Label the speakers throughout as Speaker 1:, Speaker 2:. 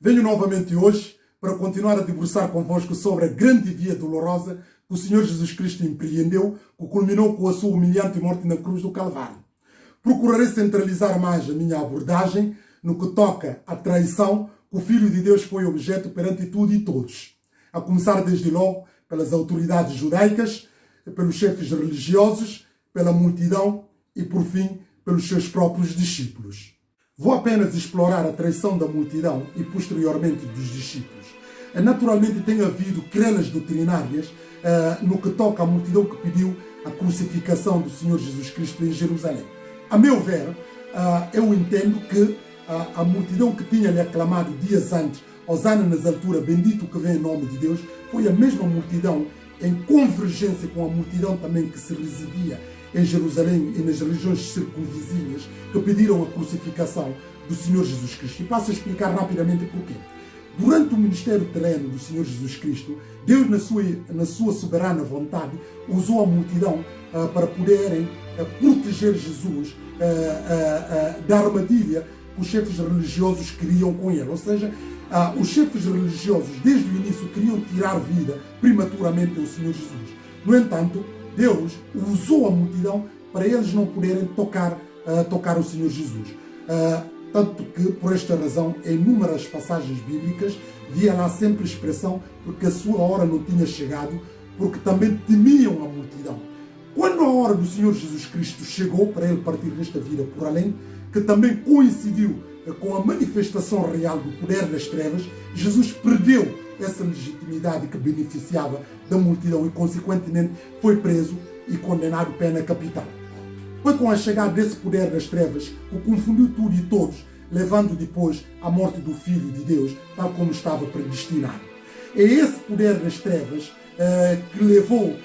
Speaker 1: Venho novamente hoje para continuar a debruçar convosco sobre a grande via dolorosa que o Senhor Jesus Cristo empreendeu, que culminou com a sua humilhante morte na cruz do Calvário. Procurarei centralizar mais a minha abordagem no que toca à traição que o Filho de Deus foi objeto perante tudo e todos. A começar desde logo pelas autoridades judaicas, pelos chefes religiosos, pela multidão e, por fim, pelos seus próprios discípulos. Vou apenas explorar a traição da multidão e, posteriormente, dos discípulos. Naturalmente, tem havido querelas doutrinárias no que toca à multidão que pediu a crucificação do Senhor Jesus Cristo em Jerusalém. A meu ver, eu entendo que a multidão que tinha-lhe aclamado dias antes, Hosana nas alturas, bendito que vem em nome de Deus, foi a mesma multidão em convergência com a multidão também que se residia em Jerusalém e nas regiões circunvizinhas, que pediram a crucificação do Senhor Jesus Cristo. E passo a explicar rapidamente porquê. Durante o ministério terreno do Senhor Jesus Cristo, Deus, na sua soberana vontade, usou a multidão para poderem proteger Jesus da armadilha que os chefes religiosos queriam com ele. Ou seja, os chefes religiosos, desde o início, queriam tirar vida prematuramente ao Senhor Jesus. No entanto, Deus usou a multidão para eles não poderem tocar o Senhor Jesus. Tanto que, por esta razão, em inúmeras passagens bíblicas, via lá sempre a expressão porque a sua hora não tinha chegado, porque também temiam a multidão. Quando a hora do Senhor Jesus Cristo chegou para ele partir desta vida por além, que também coincidiu com a manifestação real do poder das trevas, Jesus perdeu essa legitimidade que beneficiava da multidão e, consequentemente, foi preso e condenado à pena capital. Foi com a chegada desse poder das trevas que confundiu tudo e todos, levando depois à morte do Filho de Deus, tal como estava predestinado. É esse poder das trevas que levou,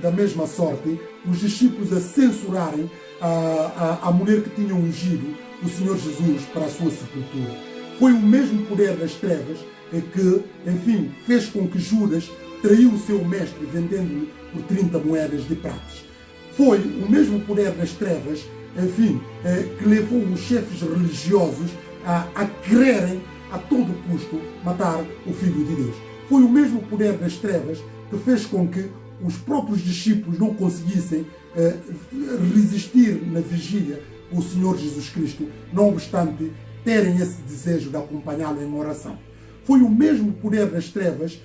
Speaker 1: da mesma sorte, os discípulos a censurarem a mulher que tinha ungido o Senhor Jesus para a sua sepultura. Foi o mesmo poder das trevas que, enfim, fez com que Judas traiu o seu mestre vendendo-lhe por 30 moedas de pratas. Foi o mesmo poder das trevas, enfim, que levou os chefes religiosos a quererem a todo custo matar o Filho de Deus. Foi o mesmo poder das trevas que fez com que os próprios discípulos não conseguissem resistir na vigília o Senhor Jesus Cristo, não obstante terem esse desejo de acompanhá-lo em oração. Foi o mesmo poder das trevas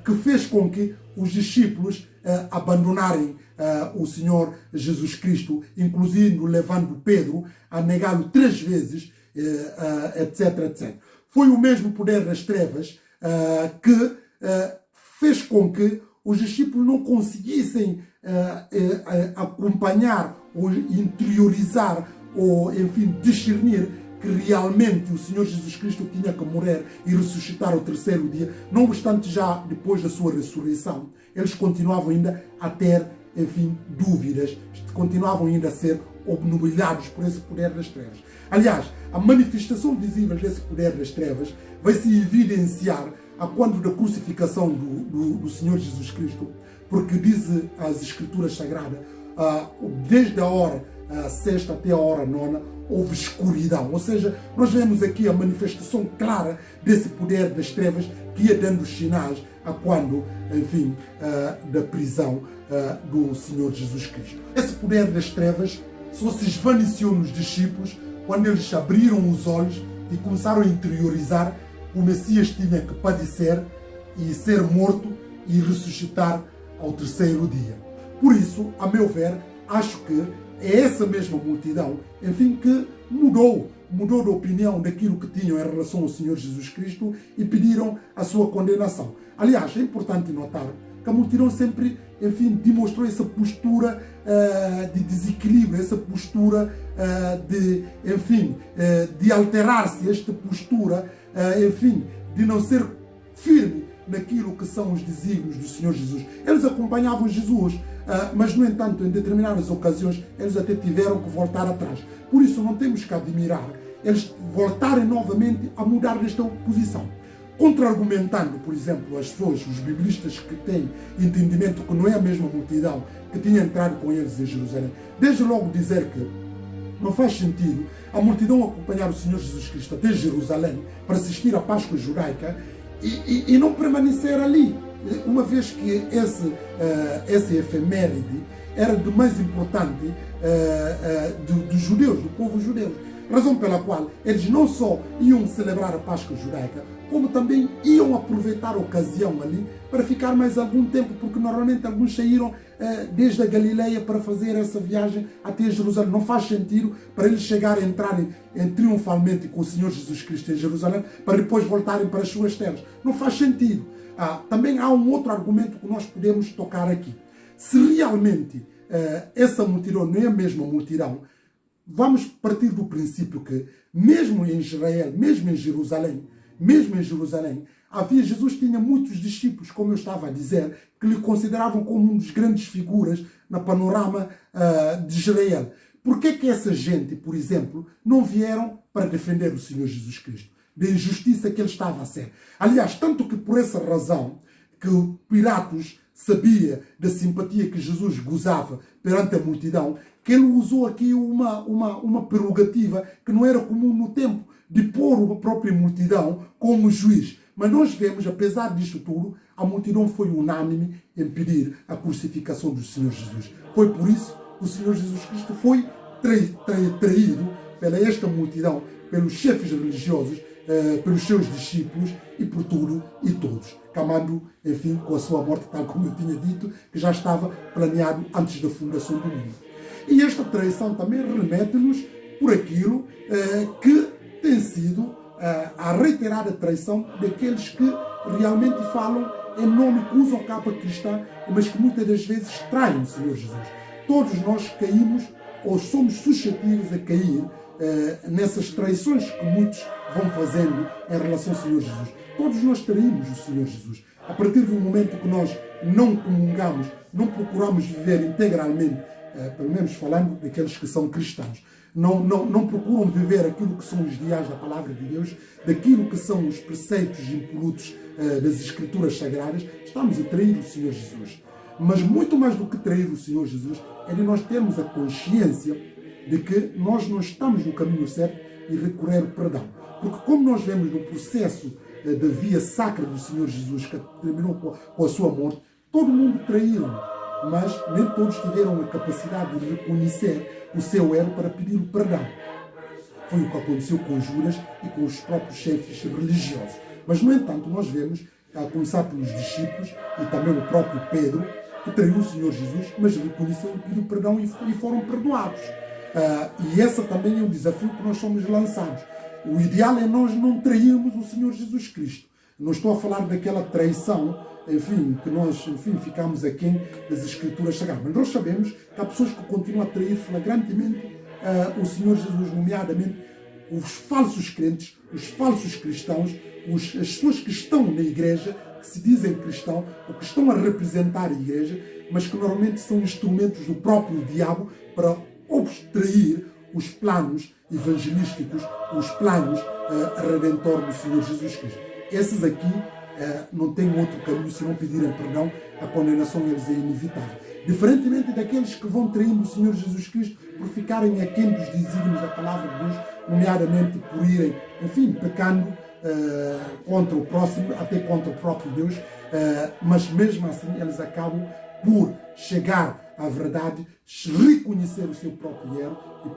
Speaker 1: que fez com que os discípulos abandonarem o Senhor Jesus Cristo, inclusive levando Pedro a negá-lo 3 vezes, etc, etc. Foi o mesmo poder das trevas que fez com que os discípulos não conseguissem acompanhar ou interiorizar ou, enfim, discernir que realmente o Senhor Jesus Cristo tinha que morrer e ressuscitar ao 3º dia. Não obstante, já depois da sua ressurreição, eles continuavam ainda a ter, enfim, dúvidas, continuavam ainda a ser obnubilados por esse poder das trevas. Aliás, a manifestação visível desse poder das trevas vai se evidenciar a quando da crucificação do Senhor Jesus Cristo, porque diz as Escrituras Sagradas, desde a hora 6ª até a hora 9ª, houve escuridão. Ou seja, nós vemos aqui a manifestação clara desse poder das trevas que ia dando sinais a quando, enfim, da prisão do Senhor Jesus Cristo. Esse poder das trevas só se esvaneceu nos discípulos quando eles abriram os olhos e começaram a interiorizar que o Messias tinha que padecer e ser morto e ressuscitar ao 3º dia. Por isso, a meu ver, acho que é essa mesma multidão, enfim, que mudou de opinião daquilo que tinham em relação ao Senhor Jesus Cristo e pediram a sua condenação. Aliás, é importante notar que a multidão sempre, enfim, demonstrou essa postura de desequilíbrio, essa postura de alterar-se, esta postura, enfim, de não ser firme naquilo que são os desígnios do Senhor Jesus. Eles acompanhavam Jesus, mas, no entanto, em determinadas ocasiões, eles até tiveram que voltar atrás. Por isso, não temos que admirar eles voltarem novamente a mudar desta posição. Contra-argumentando, por exemplo, as pessoas, os biblistas que têm entendimento que não é a mesma multidão que tinha entrado com eles em Jerusalém. Desde logo dizer que Não faz sentido a multidão acompanhar o Senhor Jesus Cristo até Jerusalém para assistir à Páscoa judaica e não permanecer ali, uma vez que esse efeméride era do mais importante dos judeus, do povo judeu. Razão pela qual eles não só iam celebrar a Páscoa judaica, como também iam aproveitar a ocasião ali para ficar mais algum tempo, porque normalmente alguns saíram desde a Galileia para fazer essa viagem até Jerusalém. Não faz sentido para eles chegarem, entrarem triunfalmente com o Senhor Jesus Cristo em Jerusalém, para depois voltarem para as suas terras. Não faz sentido. Também há um outro argumento que nós podemos tocar aqui. Se realmente essa multidão não é a mesma multidão, vamos partir do princípio que mesmo em Israel, mesmo em Jerusalém, Jesus tinha muitos discípulos, como eu estava a dizer, que lhe consideravam como um dos grandes figuras no panorama de Israel. Por que essa gente, por exemplo, não vieram para defender o Senhor Jesus Cristo, da injustiça que ele estava a ser? Aliás, tanto que por essa razão que Pilatos sabia da simpatia que Jesus gozava perante a multidão, que ele usou aqui uma prerrogativa que não era comum no tempo, de pôr a própria multidão como juiz. Mas nós vemos, apesar disto tudo, a multidão foi unânime em pedir a crucificação do Senhor Jesus. Foi por isso que o Senhor Jesus Cristo foi traído pela esta multidão, pelos chefes religiosos, pelos seus discípulos e por tudo e todos, acabando, enfim, com a sua morte, tal como eu tinha dito, que já estava planeado antes da fundação do mundo. E esta traição também remete-nos por aquilo que tem sido a reiterada traição daqueles que realmente falam em nome, que usam capa cristã, mas que muitas das vezes traem o Senhor Jesus. Todos nós caímos ou somos suscetíveis a cair nessas traições que muitos vão fazendo em relação ao Senhor Jesus. Todos nós traímos o Senhor Jesus. A partir do momento que nós não comungamos, não procuramos viver integralmente, pelo menos falando daqueles que são cristãos, não procuram viver aquilo que são os ideais da palavra de Deus, daquilo que são os preceitos impolutos das Escrituras Sagradas, estamos a trair o Senhor Jesus. Mas muito mais do que trair o Senhor Jesus, é de nós termos a consciência de que nós não estamos no caminho certo e recorrer ao perdão. Porque como nós vemos no processo da via sacra do Senhor Jesus, que terminou com a sua morte, todo mundo traíram, mas nem todos tiveram a capacidade de reconhecer o seu erro para pedir o perdão. Foi o que aconteceu com Judas e com os próprios chefes religiosos. Mas, no entanto, nós vemos, a começar pelos discípulos e também o próprio Pedro, que traiu o Senhor Jesus, mas reconheceu e pediu perdão e foram perdoados. E esse também é um desafio que nós somos lançados. O ideal é nós não trairmos o Senhor Jesus Cristo. Não estou a falar daquela traição, enfim, que nós, ficamos aquém das Escrituras Sagradas. Mas nós sabemos que há pessoas que continuam a trair flagrantemente o Senhor Jesus, nomeadamente os falsos crentes, os falsos cristãos, as pessoas que estão na igreja, que se dizem cristãos, ou que estão a representar a igreja, mas que normalmente são instrumentos do próprio diabo para obstruir os planos evangelísticos, os planos redentor do Senhor Jesus Cristo. Esses aqui não têm outro caminho senão pedirem perdão. A condenação deles é inevitável. Diferentemente daqueles que vão traindo o Senhor Jesus Cristo por ficarem aquém dos desígnios da palavra de Deus, nomeadamente por irem, pecando contra o próximo, até contra o próprio Deus, mas mesmo assim eles acabam por chegar à verdade, reconhecer o seu próprio erro e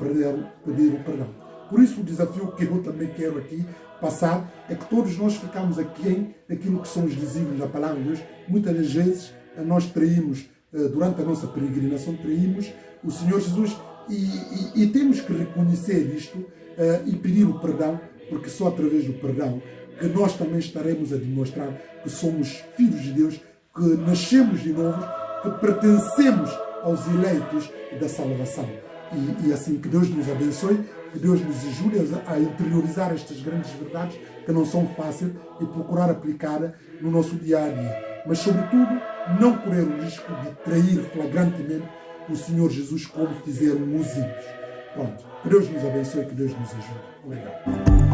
Speaker 1: pedir o perdão. Por isso o desafio que eu também quero aqui passar é que todos nós ficamos aquém daquilo que são os desígnios da palavra de Deus. Muitas das vezes nós traímos, durante a nossa peregrinação, traímos o Senhor Jesus e temos que reconhecer isto e pedir o perdão, porque só através do perdão que nós também estaremos a demonstrar que somos filhos de Deus, que nascemos de novo, que pertencemos aos eleitos da salvação. E assim, que Deus nos abençoe, que Deus nos ajude a interiorizar estas grandes verdades que não são fáceis e procurar aplicar no nosso dia a dia. Mas, sobretudo, não correr o risco de trair flagrantemente o Senhor Jesus como fizeram os ímpios. Pronto. Que Deus nos abençoe, que Deus nos ajude. Obrigado.